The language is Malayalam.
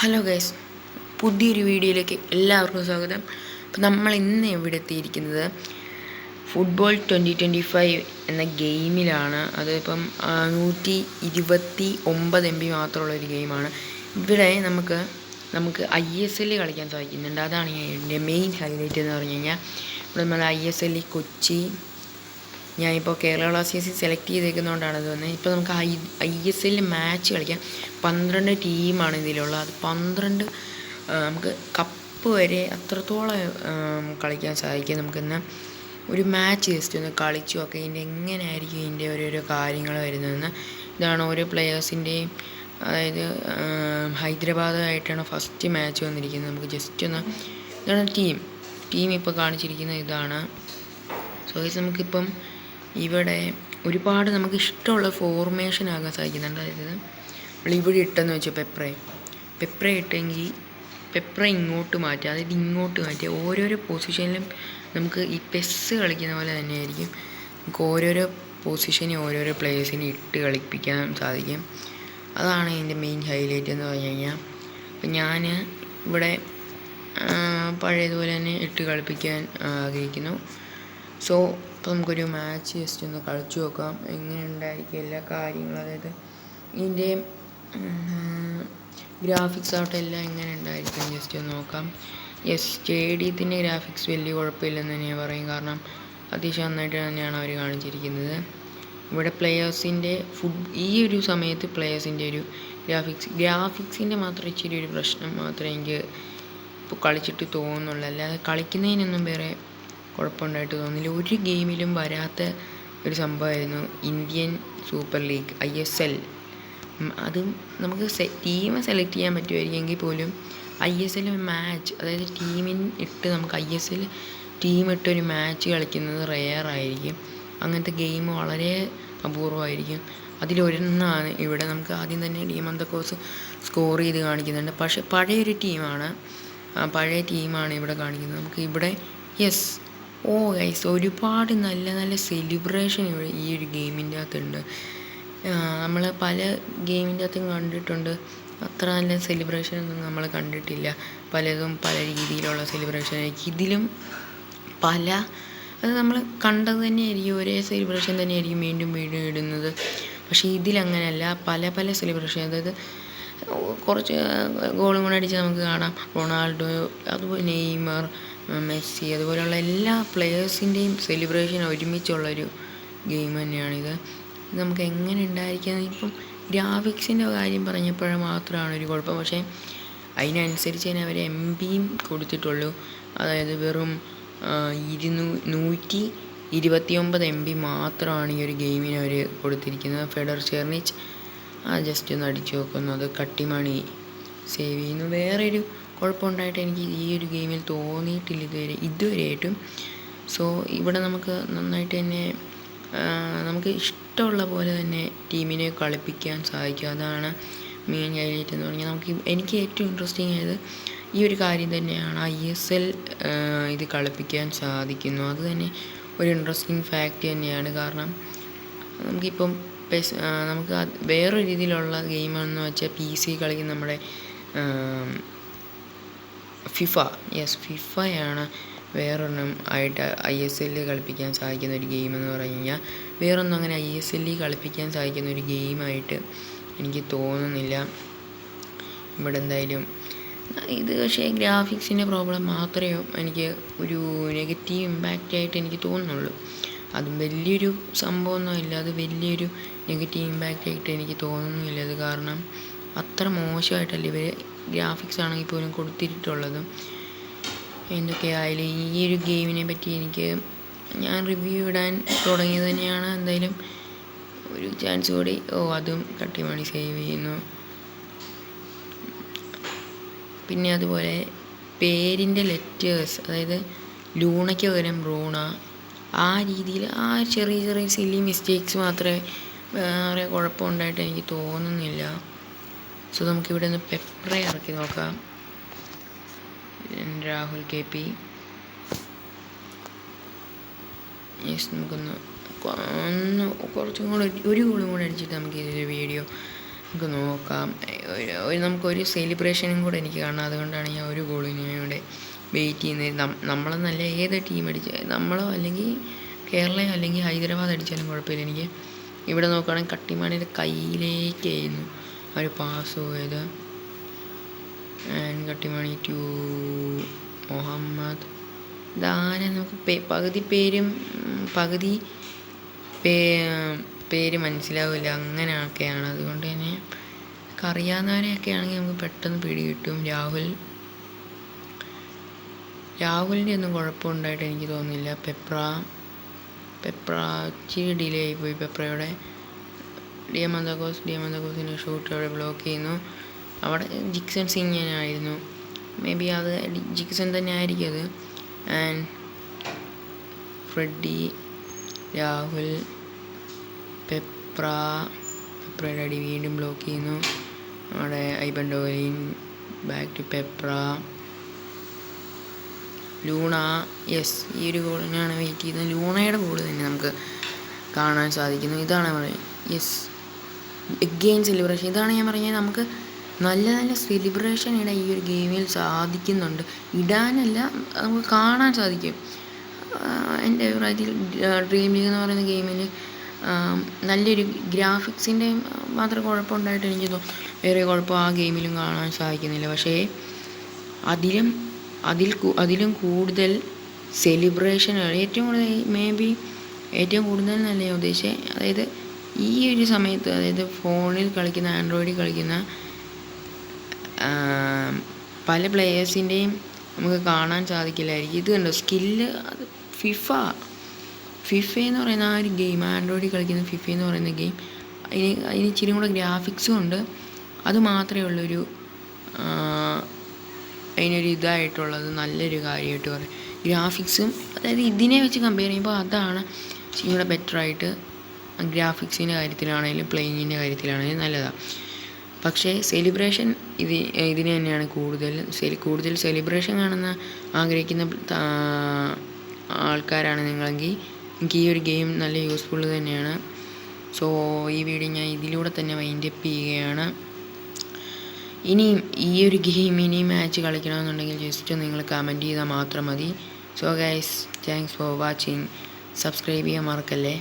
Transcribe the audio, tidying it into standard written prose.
ഹലോ ഗൈസ്, പുതിയൊരു വീഡിയോയിലേക്ക് എല്ലാവർക്കും സ്വാഗതം. അപ്പം നമ്മൾ ഇന്ന് ഇവിടെ എത്തിയിരിക്കുന്നത് ഫുട്ബോൾ 2025 എന്ന ഗെയിമിലാണ്. അതിപ്പം 129 MB മാത്രമുള്ളൊരു ഗെയിമാണ്. ഇവിടെ നമുക്ക് ISL കളിക്കാൻ സാധിക്കുന്നുണ്ട്. അതാണ് എൻ്റെ മെയിൻ ഹൈലൈറ്റ് എന്ന് പറഞ്ഞു കഴിഞ്ഞാൽ. ഇവിടെ നമ്മൾ ISL കൊച്ചി, ഞാനിപ്പോൾ കേരള ബ്ലാസ്റ്റേഴ്സ് സെലക്ട് ചെയ്തേക്കുന്നതുകൊണ്ടാണ് അത് വന്നത്. ഇപ്പോൾ നമുക്ക് ISL മാച്ച് കളിക്കാം. 12 ടീമാണ് ഇതിലുള്ളത്. അത് 12 നമുക്ക് കപ്പ് വരെ അത്രത്തോളം കളിക്കാൻ സാധിക്കും. നമുക്കിന്ന് ഒരു മാച്ച് ജസ്റ്റ് ഒന്ന് കളിച്ചു നോക്കാം. ഇതിൻ്റെ എങ്ങനെയായിരിക്കും ഇതിൻ്റെ ഓരോരോ കാര്യങ്ങൾ വരുന്നതെന്ന്. ഇതാണ് ഓരോ പ്ലെയേഴ്സിൻ്റെയും, അതായത് ഹൈദരാബാദായിട്ടാണ് ഫസ്റ്റ് മാച്ച് വന്നിരിക്കുന്നത്. നമുക്ക് ജസ്റ്റ് ഒന്ന്, ഇതാണ് ടീം ഇപ്പോൾ കാണിച്ചിരിക്കുന്നത് ഇതാണ്. സോ ഗൈസ്, നമുക്കിപ്പം ഇവിടെ ഒരുപാട് നമുക്ക് ഇഷ്ടമുള്ള ഫോർമേഷൻ ആകാൻ സാധിക്കുന്നുണ്ട്. അതായത് ഇവിടെ ഇട്ടെന്ന് വെച്ചാൽ പെപ്ര ഇട്ടെങ്കിൽ പെപ്ര ഇങ്ങോട്ട് മാറ്റുക, അതായത് ഇങ്ങോട്ട് മാറ്റുക. ഓരോരോ പൊസിഷനിലും നമുക്ക് ഈ പെസ് കളിക്കുന്ന പോലെ തന്നെയായിരിക്കും. നമുക്ക് ഓരോരോ പൊസിഷനിൽ ഓരോരോ പ്ലേയേഴ്സിനെ ഇട്ട് കളിപ്പിക്കാൻ സാധിക്കും. അതാണ് ഇതിൻ്റെ മെയിൻ ഹൈലൈറ്റ് എന്ന് പറഞ്ഞു കഴിഞ്ഞാൽ. അപ്പം ഞാൻ ഇവിടെ പഴയതുപോലെ തന്നെ ഇട്ട് കളിപ്പിക്കാൻ ആഗ്രഹിക്കുന്നു. സോ അപ്പോൾ നമുക്കൊരു മാച്ച് ജസ്റ്റ് ഒന്ന് കളിച്ചു നോക്കാം, എങ്ങനെ ഉണ്ടായിരിക്കും എല്ലാ കാര്യങ്ങളും. അതായത് ഇതിൻ്റെ ഗ്രാഫിക്സ് ആവട്ടെ എല്ലാം എങ്ങനെ ഉണ്ടായിരിക്കും ജസ്റ്റ് ഒന്ന് നോക്കാം. സ്റ്റേഡിയത്തിൻ്റെ ഗ്രാഫിക്സ് വലിയ കുഴപ്പമില്ലെന്ന് തന്നെ ഞാൻ പറയും. കാരണം അത്യാവശ്യം നന്നായിട്ട് തന്നെയാണ് അവർ കാണിച്ചിരിക്കുന്നത്. ഇവിടെ പ്ലെയേഴ്സിൻ്റെ ഈ ഒരു സമയത്ത് പ്ലെയേഴ്സിൻ്റെ ഒരു ഗ്രാഫിക്സിൻ്റെ മാത്രം ഇച്ചിരി ഒരു പ്രശ്നം മാത്രമേ എനിക്ക് ഇപ്പോൾ കളിച്ചിട്ട് തോന്നുന്നുള്ളൂ. അല്ലാതെ കളിക്കുന്നതിനൊന്നും വേറെ കുഴപ്പമുണ്ടായിട്ട് തോന്നില്ല. ഒരു ഗെയിമിലും വരാത്ത ഒരു സംഭവമായിരുന്നു ഇന്ത്യൻ സൂപ്പർ ലീഗ് ISL. അതും നമുക്ക് ടീമെ സെലക്ട് ചെയ്യാൻ പറ്റുമായിരിക്കുമെങ്കിൽ പോലും ISL മാച്ച്, അതായത് നമുക്ക് ISL ടീം ഇട്ടൊരു മാച്ച് കളിക്കുന്നത് റെയറായിരിക്കും. അങ്ങനത്തെ ഗെയിം വളരെ അപൂർവമായിരിക്കും. അതിലൊരെണ്ണമാണ് ഇവിടെ. നമുക്ക് ആദ്യം തന്നെ ഡിമന്തക്കോസ് സ്കോർ ചെയ്ത് കാണിക്കുന്നുണ്ട്. പക്ഷേ പഴയ ടീമാണ് ഇവിടെ കാണിക്കുന്നത്. നമുക്ക് ഇവിടെ ഗൈസ്, ഒരുപാട് നല്ല നല്ല സെലിബ്രേഷൻ ഈ ഒരു ഗെയിമിൻ്റെ അകത്തുണ്ട്. നമ്മൾ പല ഗെയിമിൻ്റെ അകത്തും കണ്ടിട്ടുണ്ട്, അത്ര നല്ല സെലിബ്രേഷനൊന്നും നമ്മൾ കണ്ടിട്ടില്ല. പലതും പല രീതിയിലുള്ള സെലിബ്രേഷനായിരിക്കും. ഇതിലും അത് നമ്മൾ കണ്ടത് തന്നെയായിരിക്കും, ഒരേ സെലിബ്രേഷൻ തന്നെയായിരിക്കും വീണ്ടും വീണ്ടും ഇടുന്നത്. പക്ഷേ ഇതിലങ്ങനെയല്ല, പല സെലിബ്രേഷൻ. അതായത് കുറച്ച് ഗോളും കൂടെ അടിച്ച് നമുക്ക് കാണാം. റൊണാൾഡോ, അതുപോലെ നെയ്മർ, മെസ്സി, അതുപോലെയുള്ള എല്ലാ പ്ലെയേഴ്സിൻ്റെയും സെലിബ്രേഷൻ ഒരുമിച്ചുള്ളൊരു ഗെയിം തന്നെയാണിത്. നമുക്ക് എങ്ങനെ ഉണ്ടായിരിക്കുന്നത്, ഇപ്പം ഗ്രാഫിക്സിൻ്റെ കാര്യം പറഞ്ഞപ്പോൾ മാത്രമാണ് ഒരു കുഴപ്പം. പക്ഷേ അതിനനുസരിച്ച് തന്നെ അവർ MBയും കൊടുത്തിട്ടുള്ളൂ. അതായത് വെറും 129 MB മാത്രമാണ് ഈ ഒരു ഗെയിമിന് അവർ കൊടുത്തിരിക്കുന്നത്. ഫെഡർ ചെർണിച്ച് ജസ്റ്റ് ഒന്ന് അടിച്ചു നോക്കുന്നു, അത് കട്ടിമണി സേവ് ചെയ്യുന്നു. വേറൊരു കുഴപ്പമുണ്ടായിട്ട് എനിക്ക് ഈ ഒരു ഗെയിമിൽ തോന്നിയിട്ടില്ല ഇതുവരെയായിട്ടും. സോ ഇവിടെ നമുക്ക് നന്നായിട്ട് തന്നെ നമുക്ക് ഇഷ്ടമുള്ള പോലെ തന്നെ ടീമിനെ കളിപ്പിക്കാൻ സാധിക്കും. അതാണ് മെയിൻ ഹൈലൈറ്റ് എന്ന് പറഞ്ഞാൽ. എനിക്ക് ഏറ്റവും ഇൻട്രസ്റ്റിംഗ് ആയത് ഈ ഒരു കാര്യം തന്നെയാണ്. ISL ഇത് കളിപ്പിക്കാൻ സാധിക്കുന്നു, അത് തന്നെ ഒരു ഇൻട്രസ്റ്റിംഗ് ഫാക്റ്റ് തന്നെയാണ്. കാരണം നമുക്കിപ്പം നമുക്ക് വേറൊരു രീതിയിലുള്ള ഗെയിമാണെന്ന് വെച്ചാൽ PC കളിക്കുന്ന നമ്മുടെ ഫിഫയാണ് വേറൊന്നും ആയിട്ട് ISL കളിപ്പിക്കാൻ സാധിക്കുന്ന ഒരു ഗെയിം എന്ന് പറഞ്ഞു കഴിഞ്ഞാൽ. വേറൊന്നും അങ്ങനെ ISL കളിപ്പിക്കാൻ സാധിക്കുന്ന ഒരു ഗെയിമായിട്ട് എനിക്ക് തോന്നുന്നില്ല ഇവിടെ എന്തായാലും. ഇത് പക്ഷേ ഗ്രാഫിക്സിൻ്റെ പ്രോബ്ലം മാത്രമേ എനിക്ക് ഒരു നെഗറ്റീവ് ഇമ്പാക്റ്റായിട്ട് എനിക്ക് തോന്നുന്നുള്ളൂ. അതും വലിയൊരു സംഭവമൊന്നുമില്ല, അത് വലിയൊരു നെഗറ്റീവ് ഇമ്പാക്റ്റായിട്ട് എനിക്ക് തോന്നുന്നില്ല. അത് കാരണം അത്ര മോശമായിട്ടല്ല ഇവർ ഗ്രാഫിക്സ് ആണെങ്കിൽ പോലും കൊടുത്തിട്ടുള്ളതും. എന്തൊക്കെയായാലും ഈ ഒരു ഗെയിമിനെ പറ്റി ഞാൻ റിവ്യൂ ഇടാൻ തുടങ്ങിയത് തന്നെയാണ്. എന്തായാലും ഒരു ചാൻസ് കൂടി. അതും കട്ടിമണി സേവ് ചെയ്യുന്നു. പിന്നെ അതുപോലെ പേരിൻ്റെ ലെറ്റേഴ്സ്, അതായത് ലൂണയ്ക്ക് പകരം ബ്രൂണ, ആ രീതിയിൽ ചെറിയ സില്ലി മിസ്റ്റേക്സ് മാത്രമേ വേറെ കുഴപ്പമുണ്ടായിട്ട് എനിക്ക് തോന്നുന്നില്ല. സോ നമുക്കിവിടെ നിന്ന് പെപ്രെ ഇറക്കി നോക്കാം. രാഹുൽ KP. നമുക്കൊന്ന് കുറച്ചും കൂടെ ഒരു ഗോളും കൂടെ അടിച്ചിട്ട് നമുക്ക് ഇതൊരു വീഡിയോ നമുക്ക് നോക്കാം. നമുക്കൊരു സെലിബ്രേഷനും കൂടെ എനിക്ക് കാണാം. അതുകൊണ്ടാണ് ഞാൻ ഒരു ഗോളിന് വേണ്ടി വെയിറ്റ് ചെയ്യുന്നത്. നമ്മളെന്നല്ല ഏത് ടീം നമ്മളോ അല്ലെങ്കിൽ കേരളയോ അല്ലെങ്കിൽ ഹൈദരാബാദ് അടിച്ചാലും കുഴപ്പമില്ല എനിക്ക്. ഇവിടെ നോക്കുകയാണെങ്കിൽ കട്ടിമാണിയുടെ കയ്യിലേക്കായിരുന്നു ആ ഒരു പാസ് പോയത്. And Kattimani to Muhammad. ഇതാരെ നമുക്ക് പകുതി പേര് മനസ്സിലാവില്ല, അങ്ങനെയൊക്കെയാണ്. അതുകൊണ്ട് തന്നെ അറിയാവുന്നവരെയൊക്കെ ആണെങ്കിൽ നമുക്ക് പെട്ടെന്ന് പിടി കിട്ടും. രാഹുലിൻ്റെ ഒന്നും കുഴപ്പമുണ്ടായിട്ട് എനിക്ക് തോന്നുന്നില്ല. പെപ്ര ഇച്ചിരി ഡിലേ ആയിപ്പോയി. പെപ്രയുടെ ഡിയമന്തകോസിൻ്റെ ഷൂട്ട് അവിടെ ബ്ലോക്ക് ചെയ്യുന്നു. അവിടെ ജിക്സൺ സിംഗിനായിരുന്നു. മേ ബി അത് ജിക്സൺ തന്നെ ആയിരിക്കും അത്. ആൻഡ് ഫ്രെഡി, രാഹുൽ, പെപ്രയുടെ അടി വീണ്ടും ബ്ലോക്ക് ചെയ്യുന്നു. അവിടെ ഐബൻഡോലിൻ, back to Peprah, Luna. Yes, ഈ ഒരു ഗോളിനാണ് വെയിറ്റ് ചെയ്യുന്നത്. ലൂണയുടെ ഗോൾ തന്നെ നമുക്ക് കാണാൻ സാധിക്കുന്നു. ഇതാണ് പറയുന്നത്. Yes, game celebration. ഇതാണ് ഞാൻ പറഞ്ഞത്, നമുക്ക് നല്ല നല്ല സെലിബ്രേഷൻ ഇടാൻ ഈ ഒരു ഗെയിമിൽ സാധിക്കുന്നുണ്ട്. ഇടാനല്ല, നമുക്ക് കാണാൻ സാധിക്കും. എൻ്റെ അഭിപ്രായത്തിൽ ഡ്രീം ലീഗ് എന്ന് പറയുന്ന ഗെയിമിൽ നല്ലൊരു ഗ്രാഫിക്സിൻ്റെ മാത്രം കുഴപ്പമുണ്ടായിട്ട് എനിക്ക് വേറെ കുഴപ്പം ആ ഗെയിമിലും കാണാൻ സാധിക്കുന്നില്ല. പക്ഷേ അതിലും കൂടുതൽ സെലിബ്രേഷനുകൾ ഏറ്റവും കൂടുതൽ എന്നല്ല ഞാൻ ഉദ്ദേശിച്ചത്. അതായത് ഈ ഒരു സമയത്ത്, അതായത് ഫോണിൽ കളിക്കുന്ന, ആൻഡ്രോയിഡിൽ കളിക്കുന്ന പല പ്ലെയേഴ്സിൻ്റെയും നമുക്ക് കാണാൻ സാധിക്കില്ലായിരിക്കും. ഇത് കണ്ടോ സ്കില്ല്. അത് ഫിഫ എന്ന് പറയുന്ന ആ ഒരു ഗെയിം, ആൻഡ്രോയിഡിൽ കളിക്കുന്ന ഫിഫ എന്ന് പറയുന്ന ഗെയിം, അതിന് ഇച്ചിരി കൂടെ ഗ്രാഫിക്സും ഉണ്ട്. അത് മാത്രമേ ഉള്ളൊരു അതിനൊരു ഇതായിട്ടുള്ളത്, നല്ലൊരു കാര്യമായിട്ട് പറയും. ഗ്രാഫിക്സും, അതായത് ഇതിനെ വെച്ച് കമ്പയർ ചെയ്യുമ്പോൾ അതാണ് ഇവിടെ ബെറ്ററായിട്ട്. ഗ്രാഫിക്സിൻ്റെ കാര്യത്തിലാണെങ്കിലും പ്ലേയിങ്ങിൻ്റെ കാര്യത്തിലാണെങ്കിലും നല്ലതാണ്. പക്ഷേ സെലിബ്രേഷൻ ഇതിന് തന്നെയാണ് കൂടുതൽ സെലിബ്രേഷൻ കാണുന്ന ആഗ്രഹിക്കുന്ന ആൾക്കാരാണ് നിങ്ങളെങ്കിൽ എനിക്ക് ഈ ഒരു ഗെയിം നല്ല യൂസ്ഫുൾ തന്നെയാണ്. സോ ഈ വീഡിയോ ഞാൻ ഇതിലൂടെ തന്നെ വൈൻഡപ്പ് ചെയ്യുകയാണ്. ഇനിയും ഈ ഒരു ഗെയിം മാച്ച് കളിക്കണമെന്നുണ്ടെങ്കിൽ ജസ്റ്റ് നിങ്ങൾ കമൻറ്റ് ചെയ്താൽ മാത്രം മതി. So guys, thanks for watching. Subscribe ചെയ്യാൻ മറക്കല്ലേ.